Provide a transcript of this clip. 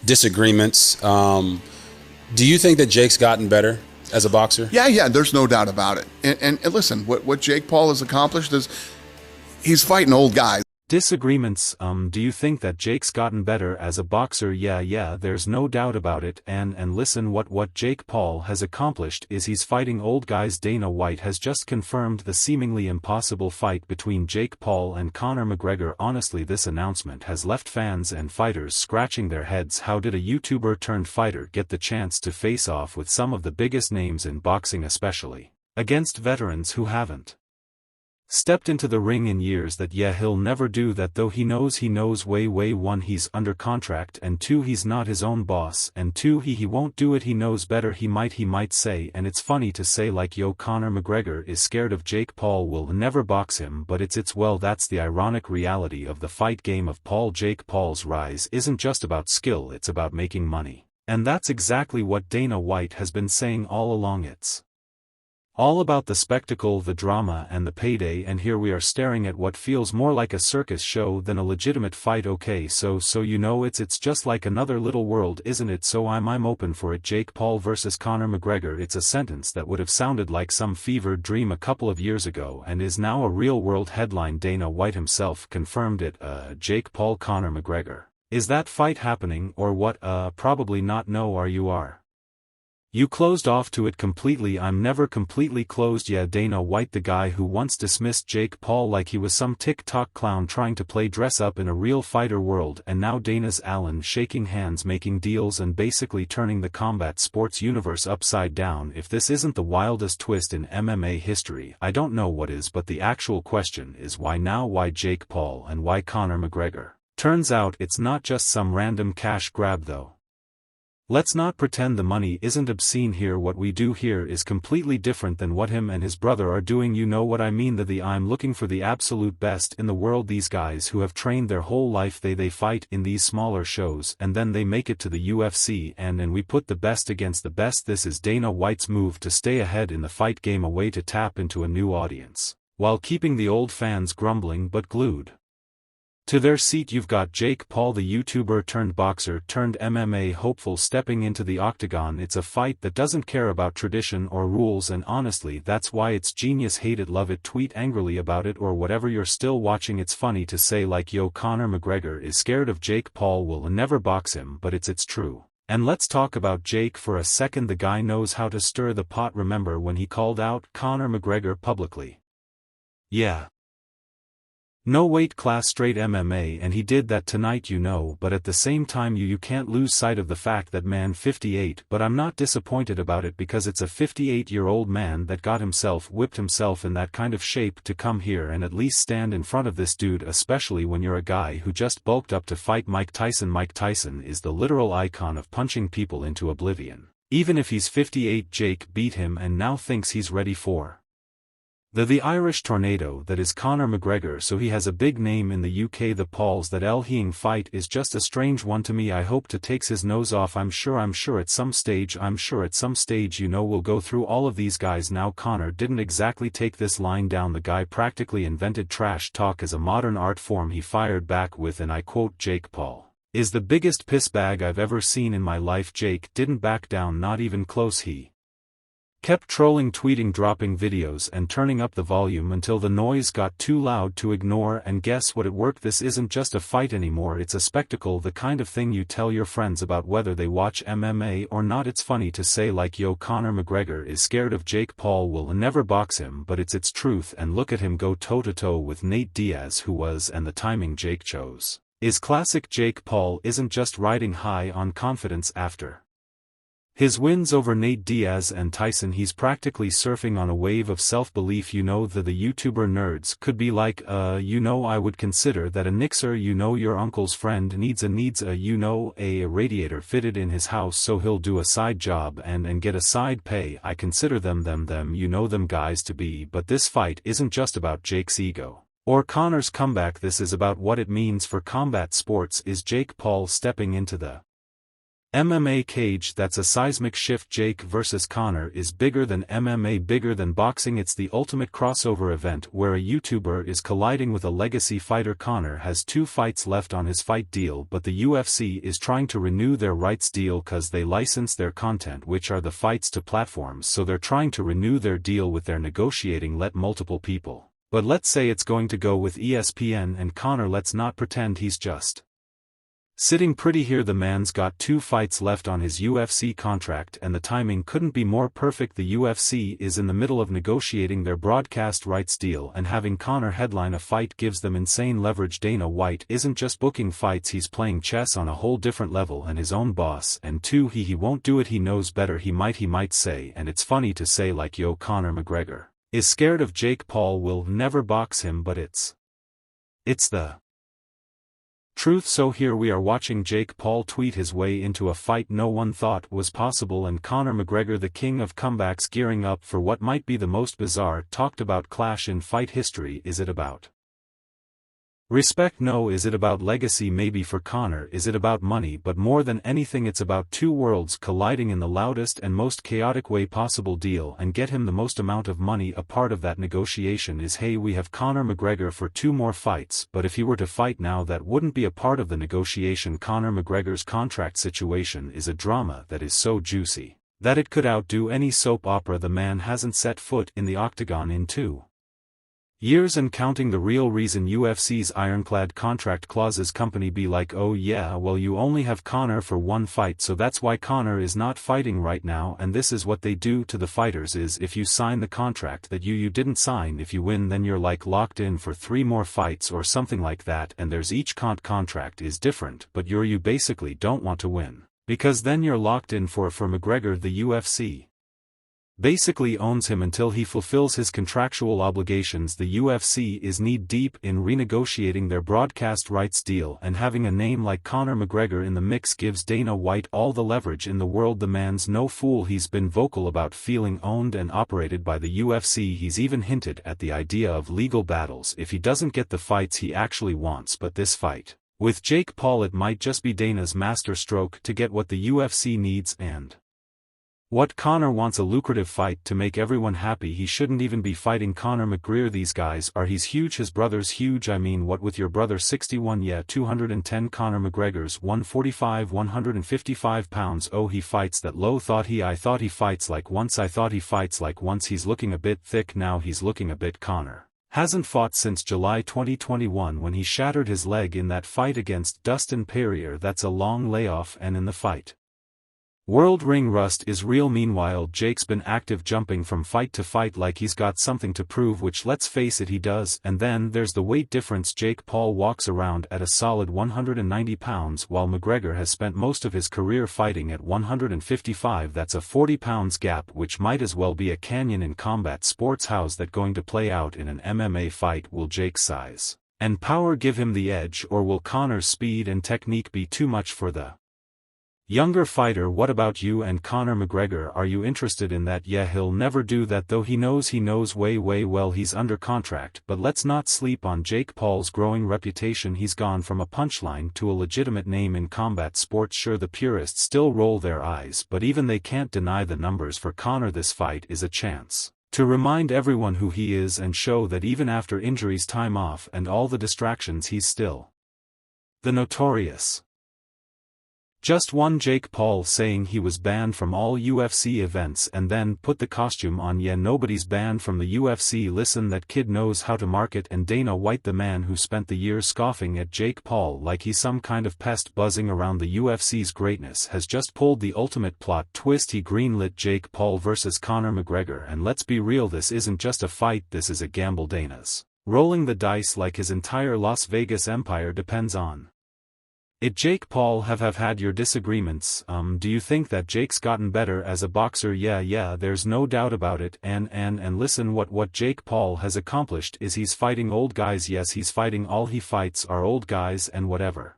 disagreements. Do you think that Jake's gotten better as a boxer? Yeah, there's no doubt about it. And listen, what Jake Paul has accomplished is he's fighting old guys. Disagreements. Do you think that Jake's gotten better as a boxer? Yeah, there's no doubt about it. And listen, what Jake Paul has accomplished is he's fighting old guys. Dana White has just confirmed the seemingly impossible fight between Jake Paul and Conor McGregor. Honestly, this announcement has left fans and fighters scratching their heads. How did a YouTuber turned fighter get the chance to face off with some of the biggest names in boxing, especially against veterans who haven't stepped into the ring in years? That he'll never do that, though he knows way one, he's under contract, and two, he's not his own boss, and two, he won't do it. He knows better. He might say, and it's funny to say, like, yo, Conor McGregor is scared of Jake Paul, will never box him, but well, that's the ironic reality of the fight game of Paul. Jake Paul's rise isn't just about skill, it's about making money. And that's exactly what Dana White has been saying all along. It's all about the spectacle, the drama, and the payday, and here we are staring at what feels more like a circus show than a legitimate fight. Okay, so it's just like another little world, isn't it? So I'm open for it. Jake Paul versus Conor McGregor. It's a sentence that would have sounded like some fevered dream a couple of years ago and is now a real-world headline. Dana White himself confirmed it. Jake Paul, Conor McGregor. Is that fight happening, or what? Probably not. No. Are you closed off to it completely? I'm never completely closed. Yeah, Dana White, the guy who once dismissed Jake Paul like he was some TikTok clown trying to play dress up in a real fighter world, and now Dana's Allen shaking hands, making deals, and basically turning the combat sports universe upside down. If this isn't the wildest twist in MMA history, I don't know what is. But the actual question is, why now? Why Jake Paul and why Conor McGregor? Turns out it's not just some random cash grab, though. Let's not pretend the money isn't obscene here. What we do here is completely different than what him and his brother are doing. You know what I mean? I'm looking for the absolute best in the world. These guys who have trained their whole life, they fight in these smaller shows, and then they make it to the UFC, and we put the best against the best. This is Dana White's move to stay ahead in the fight game, a way to tap into a new audience, while keeping the old fans grumbling but glued to their seat. You've got Jake Paul, the YouTuber turned boxer turned MMA hopeful, stepping into the octagon. It's a fight that doesn't care about tradition or rules, and honestly, that's why it's genius. Hate it, love it, tweet angrily about it, or whatever. You're still watching. It's funny to say, like, yo, Conor McGregor is scared of Jake Paul, will never box him, but it's true. And let's talk about Jake for a second. The guy knows how to stir the pot. Remember when he called out Conor McGregor publicly? Yeah. No weight class, straight MMA, and he did that tonight, but at the same time you can't lose sight of the fact that man 58, but I'm not disappointed about it, because it's a 58-year-old man that got whipped himself in that kind of shape to come here and at least stand in front of this dude, especially when you're a guy who just bulked up to fight Mike Tyson. Mike Tyson is the literal icon of punching people into oblivion. Even if he's 58, Jake beat him and now thinks he's ready for the Irish tornado that is Conor McGregor, so he has a big name in the UK. The Pauls that El Hing fight is just a strange one to me. I hope to takes his nose off. I'm sure at some stage, we'll go through all of these guys. Now, Conor didn't exactly take this line down. The guy practically invented trash talk as a modern art form. He fired back with, and I quote, Jake Paul is the biggest pissbag I've ever seen in my life. Jake didn't back down, not even close. He kept trolling, tweeting, dropping videos, and turning up the volume until the noise got too loud to ignore, and guess what? It worked. This isn't just a fight anymore, it's a spectacle, the kind of thing you tell your friends about whether they watch MMA or not. It's funny to say, like, yo, Conor McGregor is scared of Jake Paul, will never box him, but it's truth. And look at him go toe-to-toe with Nate Diaz, who was, and the timing Jake chose is classic. Jake Paul isn't just riding high on confidence after his wins over Nate Diaz and Tyson, he's practically surfing on a wave of self-belief. The YouTuber nerds could be like, I would consider that a nixer. Your uncle's friend needs a radiator fitted in his house, so he'll do a side job and get a side pay. I consider them them guys to be. But this fight isn't just about Jake's ego or Conor's comeback. This is about what it means for combat sports. Is Jake Paul stepping into the MMA cage. That's a seismic shift. Jake vs. Conor is bigger than MMA, bigger than boxing. It's the ultimate crossover event where a YouTuber is colliding with a legacy fighter. Conor has 2 fights left on his fight deal, but the UFC is trying to renew their rights deal cause they license their content, which are the fights, to platforms, so they're trying to renew their deal with their negotiating let multiple people. But let's say it's going to go with ESPN and Conor. Let's not pretend he's just sitting pretty here. The man's got 2 fights left on his UFC contract and the timing couldn't be more perfect. The UFC is in the middle of negotiating their broadcast rights deal, and having Conor headline a fight gives them insane leverage. Dana White isn't just booking fights, he's playing chess on a whole different level and his own boss. And 2, he won't do it, he knows better. He might say, and it's funny to say, like, yo, Conor McGregor is scared of Jake Paul, will never box him, but it's the truth. So here we are watching Jake Paul tweet his way into a fight no one thought was possible, and Conor McGregor, the king of comebacks, gearing up for what might be the most bizarre talked about clash in fight history. Is it about respect? No. Is it about legacy? Maybe. For Conor, is it about money? But more than anything, it's about 2 worlds colliding in the loudest and most chaotic way possible. Deal and get him the most amount of money. A part of that negotiation is, hey, we have Conor McGregor for 2 more fights, but if he were to fight now, that wouldn't be a part of the negotiation. Conor McGregor's contract situation is a drama that is so juicy that it could outdo any soap opera. The man hasn't set foot in the octagon in 2 years and counting. The real reason UFC's ironclad contract clauses company be like, oh yeah, well, you only have Conor for 1 fight, so that's why Conor is not fighting right now. And this is what they do to the fighters, is if you sign the contract that you didn't sign, if you win, then you're like locked in for 3 more fights or something like that. And there's each contract is different, but you basically don't want to win, because then you're locked in for McGregor. The UFC basically owns him until he fulfills his contractual obligations. The UFC is knee-deep in renegotiating their broadcast rights deal, and having a name like Conor McGregor in the mix gives Dana White all the leverage in the world. The man's no fool. He's been vocal about feeling owned and operated by the UFC. He's even hinted at the idea of legal battles if he doesn't get the fights he actually wants. But this fight with Jake Paul, it might just be Dana's masterstroke to get what the UFC needs and what Conor wants: a lucrative fight to make everyone happy. He shouldn't even be fighting Conor McGregor. These guys are, he's huge, his brother's huge. I mean, what with your brother 61, yeah, 210, Conor McGregor's 145, 155 pounds. Oh, he fights that low. I thought he fights like once. He's looking a bit thick now. He's looking a bit. Conor hasn't fought since July 2021 when he shattered his leg in that fight against Dustin Poirier. That's a long layoff, and in the fight world, ring rust is real. Meanwhile, Jake's been active, jumping from fight to fight like he's got something to prove, which, let's face it, he does. And then there's the weight difference. Jake Paul walks around at a solid 190 pounds while McGregor has spent most of his career fighting at 155. That's a 40 pounds gap, which might as well be a canyon in combat sports. How's that going to play out in an MMA fight? Will Jake's size and power give him the edge, or will Conor's speed and technique be too much for the younger fighter? What about you and Conor McGregor? Are you interested in that? Yeah, he'll never do that, though. He knows way well he's under contract. But let's not sleep on Jake Paul's growing reputation. He's gone from a punchline to a legitimate name in combat sports. Sure, the purists still roll their eyes, but even they can't deny the numbers for Conor. This fight is a chance to remind everyone who he is and show that even after injuries, time off, and all the distractions, he's still the notorious Just One. Jake Paul saying he was banned from all UFC events and then put the costume on. Yeah, nobody's banned from the UFC. Listen, that kid knows how to market. And Dana White, the man who spent the years scoffing at Jake Paul like he's some kind of pest buzzing around the UFC's greatness, has just pulled the ultimate plot twist. He greenlit Jake Paul versus Conor McGregor. And let's be real, this isn't just a fight, this is a gamble. Dana's rolling the dice like his entire Las Vegas empire depends on it. Jake Paul have had your disagreements. Do you think that Jake's gotten better as a boxer? Yeah, there's no doubt about it. And listen, what Jake Paul has accomplished is he's fighting old guys. Yes, he's fighting, all he fights are old guys, and whatever